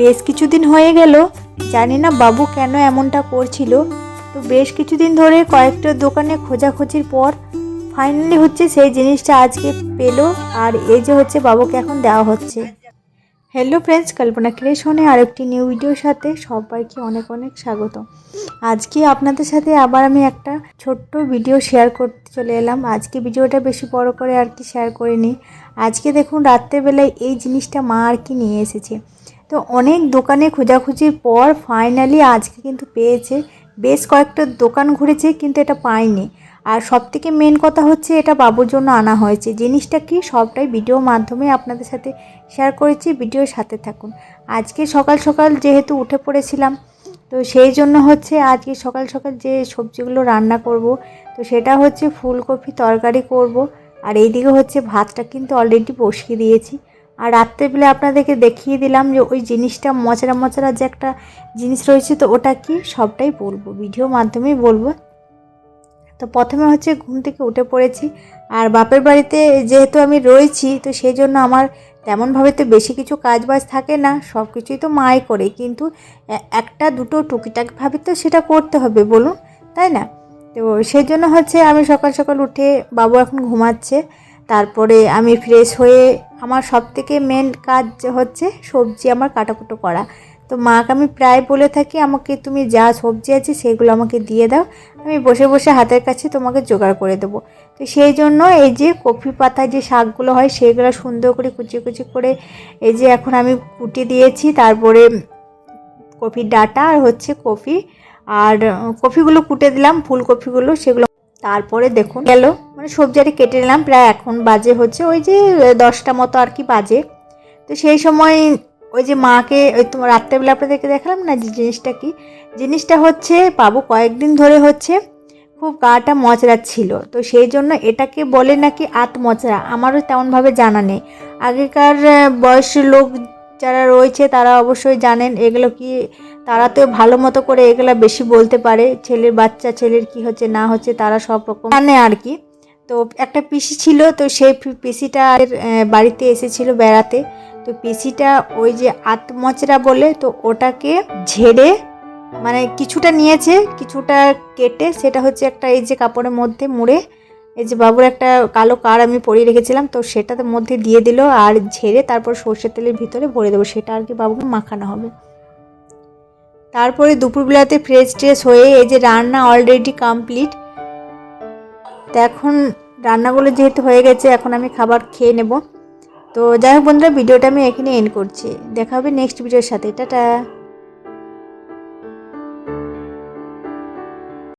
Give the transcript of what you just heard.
বেশ কিছুদিন হয়ে গেল, জানি না বাবু কেন এমনটা করছিল। তো বেশ কিছুদিন ধরে কয়েকটা দোকানে খোঁজাখুঁজির পর ফাইনালি হচ্ছে সেই জিনিসটা আজকে পেলো। আর এই যে হচ্ছে বাবুকে এখন দেওয়া হচ্ছে। হ্যালো ফ্রেন্ডস, কল্পনা ক্রিয়েশনে আরেকটি নিউ ভিডিওর সাথে সবাইকে অনেক অনেক স্বাগত। আজকে আপনাদের সাথে আবার আমি একটা ছোট্ট ভিডিও শেয়ার করতে চলে এলাম। আজকে ভিডিওটা বেশি বড় করে আর কি শেয়ার করিনি। আজকে দেখুন রাত্রেবেলায় এই জিনিসটা মা আর কি নিয়ে এসেছে। তো অনেক দোকানে খোঁজাখুঁজির পর ফাইনালি আজকে কিন্তু পেয়েছে। বেশ কয়েকটা দোকান ঘুরেছে কিন্তু এটা পায়নি। আর সবথেকে মেন কথা হচ্ছে এটা বাবুর জন্য আনা হয়েছে। জিনিসটা কি সবটাই ভিডিওর মাধ্যমে আপনাদের সাথে শেয়ার করেছি, ভিডিওর সাথে থাকুন। আজকে সকাল সকাল যেহেতু উঠে পড়েছিলাম, তো সেই জন্য হচ্ছে আজকে সকাল সকাল যে সবজিগুলো রান্না করব, তো সেটা হচ্ছে ফুলকপি তরকারি করব। আর এইদিকে হচ্ছে ভাতটা কিন্তু অলরেডি বসিয়ে দিয়েছি। আর রাত্রেবেলা আপনাদেরকে দেখিয়ে দিলাম যে ওই জিনিসটা মচড়া মচড়া যে একটা জিনিস রয়েছে, তো ওটা কি সবটাই বলবো, ভিডিওর মাধ্যমেই বলবো। তো প্রথমে হচ্ছে ঘুম থেকে উঠে পড়েছি। আর বাপের বাড়িতে যেহেতু আমি রয়েছি, তো সেই জন্য আমার তেমনভাবে তো বেশি কিছু কাজ বাজ থাকে না, সব কিছুই তো মাই করে। কিন্তু একটা দুটো টুকিটাকিভাবে তো সেটা করতে হবে, বলুন, তাই না? তো সেই জন্য হচ্ছে আমি সকাল সকাল উঠে, বাবু এখন ঘুমাচ্ছে, তারপরে আমি ফ্রেশ হয়ে আমার সবথেকে মেন কাজ হচ্ছে সবজি আমার কাটাকুটো করা। তো মাকে আমি প্রায় বলে থাকি, আমাকে তুমি যা সবজি আছে সেগুলো আমাকে দিয়ে দাও, আমি বসে বসে হাতের কাছে তোমাকে জোগাড় করে দেবো। তো সেই জন্য এই যে কফি পাতায় যে শাকগুলো হয় সেগুলো সুন্দর করে কুচি কুচি করে এই যে এখন আমি কুটি দিয়েছি। তারপরে কফির ডাঁটা আর হচ্ছে কফি, আর কফিগুলো কুটে দিলাম, ফুলকপিগুলো সেগুলো। তারপরে দেখুন গেল, মানে সবজিটা কেটে নিলাম। প্রায় এখন বাজে হচ্ছে ওই যে 10টা মতো আর কি বাজে। তো সেই সময় ওই যে মাকে ওই তোমার রাত্রেবেলা আপনাদেরকে দেখালাম না যে জিনিসটা কি, জিনিসটা হচ্ছে বাবু কয়েকদিন ধরে হচ্ছে খুব গাটা মচড়াচ্ছিল। তো সেই জন্য এটাকে বলে নাকি আত মচড়া, আমারও তেমনভাবে জানা নেই। আগেকার বয়সী লোক যারা রয়েছে তারা অবশ্যই জানেন এগুলো কি, তারা তো ভালো মতো করে এগুলো বেশি বলতে পারে। ছেলের বাচ্চা ছেলের কি হচ্ছে না হচ্ছে তারা সব রকম জানে আর কি। তো একটা পিসি ছিল, তো সেই পিসিটা বাড়িতে এসেছিল বেড়াতে। তো পিসিটা ওই যে আতমচরা বলে, তো ওটাকে ঝেড়ে মানে কিছুটা নিয়েছে, কিছুটা কেটে সেটা হচ্ছে একটা এই যে কাপড়ের মধ্যে মুড়ে, এই যে বাবুর একটা কালো কার আমি পরিয়ে রেখেছিলাম, তো সেটাতে মধ্যে দিয়ে দিল। আর ঝেড়ে তারপর সর্ষের তেলের ভিতরে ভরে দেবো, সেটা আর কি বাবুকে মাখানো হবে। তারপরে দুপুরবেলাতে ফ্রেশ ট্রেশ হয়ে এই যে রান্না অলরেডি কমপ্লিট। তো এখন রান্নাগুলো যেহেতু হয়ে গেছে, এখন আমি খাবার খেয়ে নেব। তো যাই হোক বন্ধুরা, ভিডিওটা আমি এখানে এন্ড করছি। দেখা হবে নেক্সট ভিডিওর সাথে। টাটা।